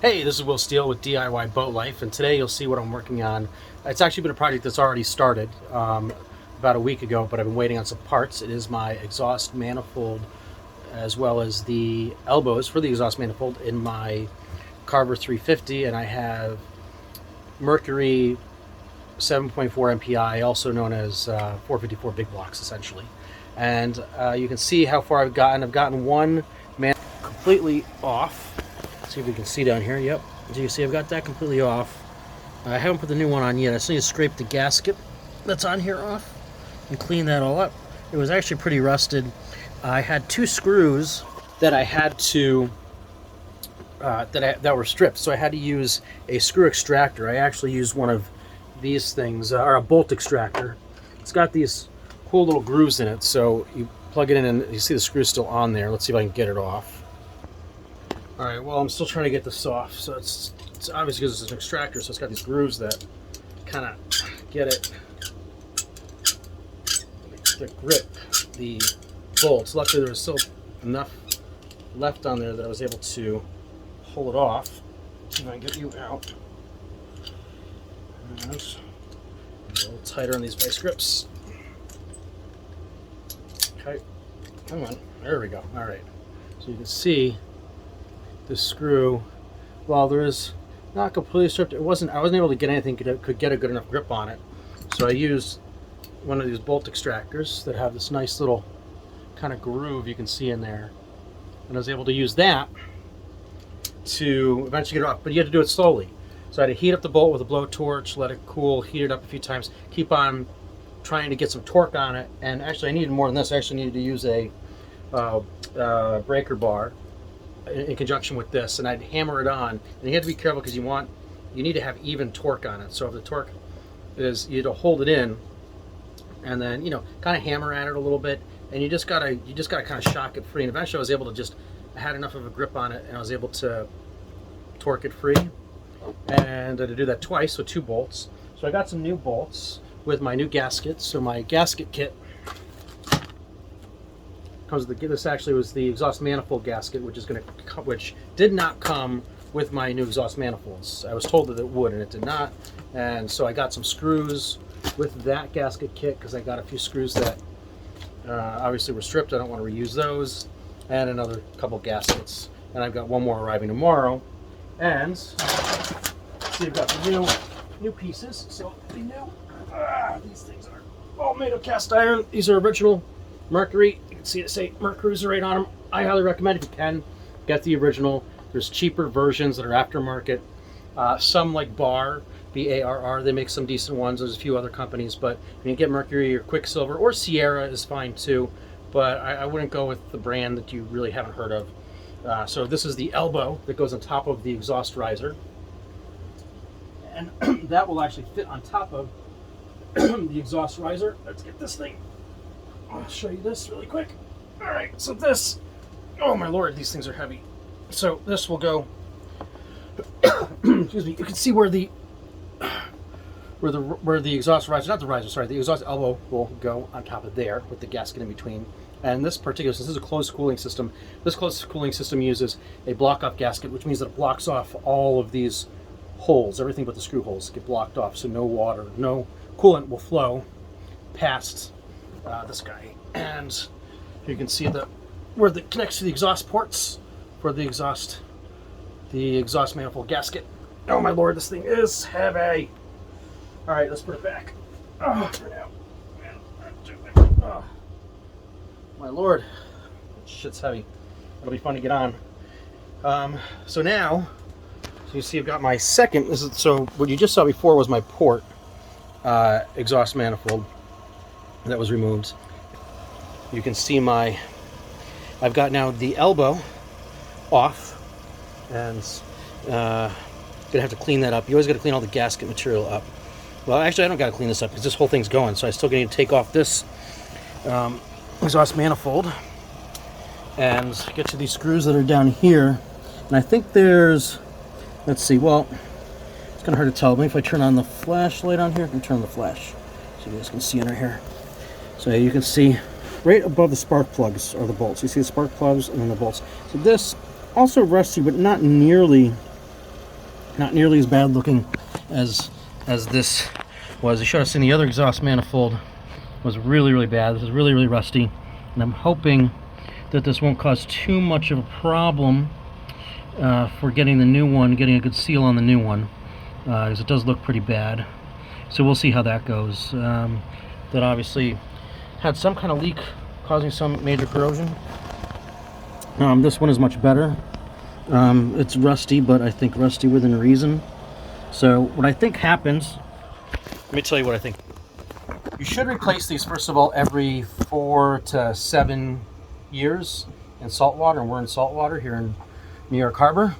Hey, this is Will Steele with DIY Boat Life, and today you'll see what I'm working on. It's actually been a project that's already started about a week ago, but I've been waiting on some parts. It is my exhaust manifold as well as the elbows for the exhaust manifold in my Carver 350, and I have Mercury 7.4 MPI, also known as 454 big blocks essentially. And you can see how far I've gotten. I've gotten one man completely off. See if we can see down here. Yep. As you can see, I've got that completely off. I haven't put the new one on yet. I still need to scrape the gasket that's on here off and clean that all up. It was actually pretty rusted. I had two screws that I had to that were stripped, so I had to use a screw extractor. I actually used one of these things, or a bolt extractor. It's got these cool little grooves in it, so you plug it in and you see the screw still on there. Let's see if I can get it off. All right, well, I'm still trying to get this off. So it's obviously because it's an extractor, so it's got these grooves that kind of get it to grip the bolts. Luckily, there was still enough left on there that I was able to pull it off. See if I can get you out. And a little tighter on these vice grips. Okay, come on. There we go. All right. So you can see the screw, while there is not completely stripped, I wasn't able to get anything that could get a good enough grip on it. So I used one of these bolt extractors that have this nice little kind of groove you can see in there, and I was able to use that to eventually get it off. But you had to do it slowly. So I had to heat up the bolt with a blowtorch, let it cool, heat it up a few times, keep on trying to get some torque on it. And actually, I needed more than this. I actually needed to use a breaker bar in conjunction with this, and I'd hammer it on. And you have to be careful because you need to have even torque on it. So if the torque is, you need to hold it in, and then kind of hammer at it a little bit, and you just gotta kind of shock it free. And eventually, I was able to I had enough of a grip on it, and I was able to torque it free. And I had to do that twice with 2 bolts. So I got some new bolts with my new gasket. So my gasket kit comes with this actually was the exhaust manifold gasket, which did not come with my new exhaust manifolds. I was told that it would, and it did not. And so I got some screws with that gasket kit because I got a few screws that obviously were stripped. I don't want to reuse those, and another couple gaskets. And I've got one more arriving tomorrow. And see, I've got the new pieces. So the new these things are all made of cast iron. These are original Mercury. You can see it say Mercruiser right on them. I highly recommend, if you can, get the original. There's cheaper versions that are aftermarket. Some like BARR, they make some decent ones. There's a few other companies, but you can get Mercury or Quicksilver, or Sierra is fine too. But I wouldn't go with the brand that you really haven't heard of. So this is the elbow that goes on top of the exhaust riser, and that will actually fit on top of the exhaust riser. Let's get this thing. I'll show you this really quick. All right, so this, oh my lord, these things are heavy. So this will go, excuse me, you can see where the exhaust riser, not the riser, sorry, the exhaust elbow will go on top of there with the gasket in between. And this particular, since this is a closed cooling system, this closed cooling system uses a block-off gasket, which means that it blocks off all of these holes. Everything but the screw holes get blocked off, so no water, no coolant will flow past this guy. And you can see where it connects to the exhaust ports for the exhaust manifold gasket. Oh my lord, this thing is heavy. All right, let's put it back. Oh, for now. Oh. My lord, shit's heavy. It'll be fun to get on. So now, so you see, I've got my second. So what you just saw before was my port exhaust manifold that was removed. You can see I've got now the elbow off, and gonna have to clean that up. You always got to clean all the gasket material up. Well, actually, I don't got to clean this up because this whole thing's going. So I still need to take off this exhaust manifold and get to these screws that are down here. And I think there's, let's see, well, it's kind of hard to tell. Maybe if I turn on the flashlight on here, I can turn on the flash so you guys can see under here. So you can see right above the spark plugs are the bolts. You see the spark plugs and then the bolts. So this also rusty, but not nearly Not nearly as bad looking as this was. You should have seen the other exhaust manifold was really, really bad. This is really, really rusty, and I'm hoping that this won't cause too much of a problem for getting the new one, getting a good seal on the new one, because it does look pretty bad. So we'll see how that goes. That obviously had some kind of leak causing some major corrosion. This one is much better. It's rusty, but I think rusty within reason. So what I think happens, let me tell you what I think. You should replace these, first of all, every 4 to 7 years in salt water, and we're in salt water here in New York Harbor.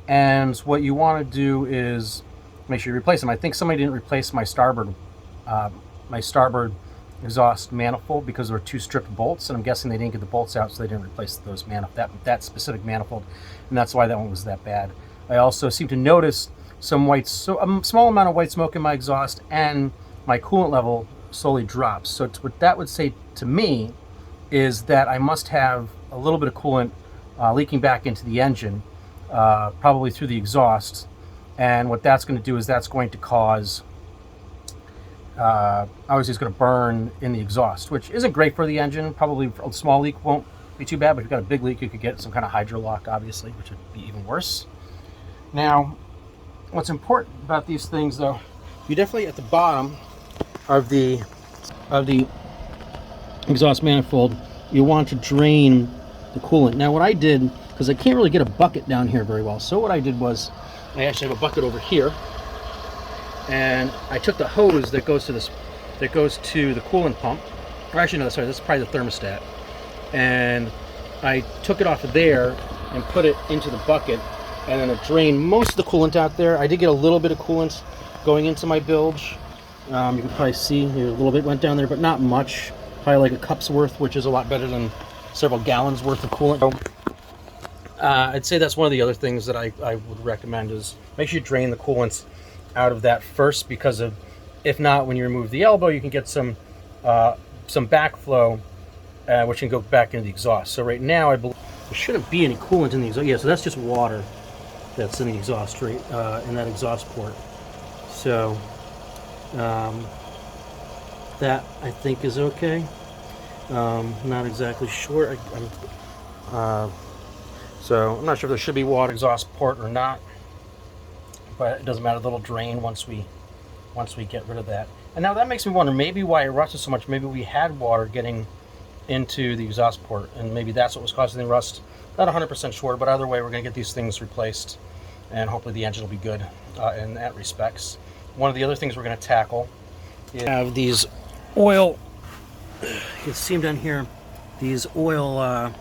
And what you want to do is make sure you replace them. I think somebody didn't replace my Starboard exhaust manifold because there were 2 stripped bolts, and I'm guessing they didn't get the bolts out, so they didn't replace those that specific manifold, and that's why that one was that bad. I also seem to notice some a small amount of white smoke in my exhaust, and my coolant level slowly drops. So what that would say to me is that I must have a little bit of coolant leaking back into the engine, probably through the exhaust, and what that's going to do is that's going to cause obviously it's going to burn in the exhaust, which isn't great for the engine. Probably a small leak won't be too bad, but if you've got a big leak, you could get some kind of hydro lock, obviously, which would be even worse. Now, what's important about these things, though, you definitely at the bottom of the exhaust manifold, you want to drain the coolant. Now, what I did, because I can't really get a bucket down here very well, so what I did was I actually have a bucket over here. And I took the hose that goes to the coolant pump, or actually no, sorry, this is probably the thermostat, and I took it off of there and put it into the bucket, and then it drained most of the coolant out there. I did get a little bit of coolant going into my bilge. You can probably see here a little bit went down there, but not much. Probably like a cup's worth, which is a lot better than several gallons worth of coolant. I'd say that's one of the other things that I would recommend is make sure you drain the coolant out of that first, because of, if not, when you remove the elbow, you can get some backflow, which can go back into the exhaust. So right now, I believe there shouldn't be any coolant in the exhaust. Yeah, so that's just water that's in the exhaust, right, in that exhaust port. So that I think is okay. Not exactly sure. So I'm not sure if there should be water exhaust port or not. But it doesn't matter, the little drain once we get rid of that. And now that makes me wonder maybe why it rusted so much. Maybe we had water getting into the exhaust port, and maybe that's what was causing the rust. Not 100% sure, but either way, we're going to get these things replaced, and hopefully the engine will be good in that respects. One of the other things we're going to tackle is have these oil, you can see them down here, these oil,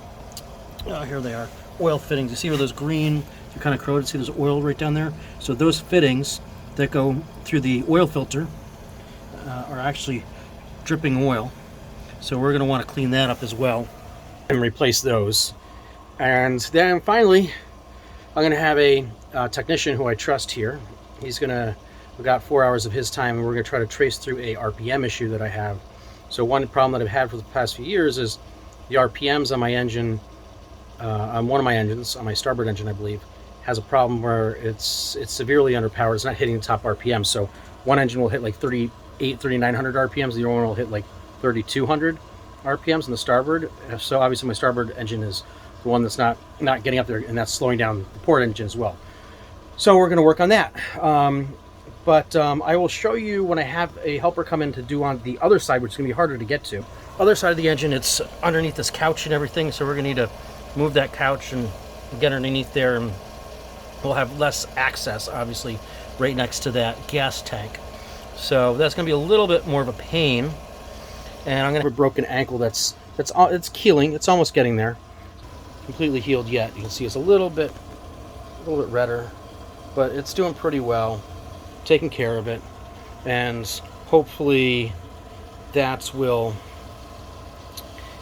here they are, oil fittings. You see where those green, they're kind of corroded, see there's oil right down there? So those fittings that go through the oil filter are actually dripping oil. So we're going to want to clean that up as well and replace those. And then finally, I'm going to have a technician who I trust here. We've got 4 hours of his time, and we're going to try to trace through a RPM issue that I have. So one problem that I've had for the past few years is the RPMs on my engine, on one of my engines, on my Starboard engine, I believe, has a problem where it's severely underpowered. It's not hitting the top RPM. So one engine will hit like 3,900 RPMs. The other one will hit like 3,200 RPMs in the Starboard. So obviously my Starboard engine is the one that's not getting up there, and that's slowing down the port engine as well. So we're going to work on that. But I will show you when I have a helper come in to do on the other side, which is going to be harder to get to. Other side of the engine, it's underneath this couch and everything. So we're going to need to move that couch and get underneath there, and we'll have less access, obviously, right next to that gas tank. So that's going to be a little bit more of a pain. And I'm going to have a broken ankle it's healing. It's almost getting there. Completely healed yet. You can see it's a little bit redder, but it's doing pretty well. Taking care of it, and hopefully that will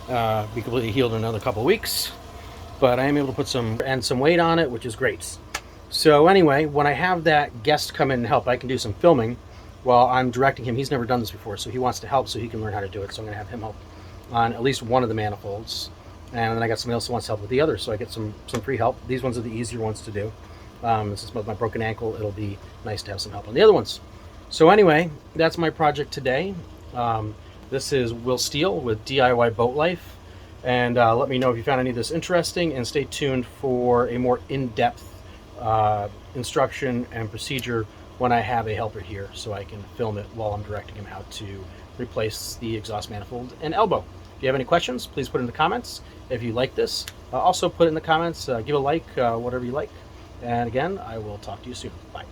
be completely healed in another couple of weeks. But I am able to put some weight on it, which is great. So anyway, when I have that guest come in and help, I can do some filming while I'm directing him. He's never done this before, so he wants to help so he can learn how to do it. So I'm going to have him help on at least one of the manifolds, and then I got somebody else who wants to help with the other, so I get some free help. These ones are the easier ones to do. This is my broken ankle. It'll be nice to have some help on the other ones. So anyway, that's my project today. This is Will Steele with DIY Boat Life. And let me know if you found any of this interesting, and stay tuned for a more in-depth instruction and procedure when I have a helper here, so I can film it while I'm directing him how to replace the exhaust manifold and elbow. If you have any questions, please put it in the comments. If you like this, also put it in the comments, give a like, whatever you like. And again, I will talk to you soon. Bye.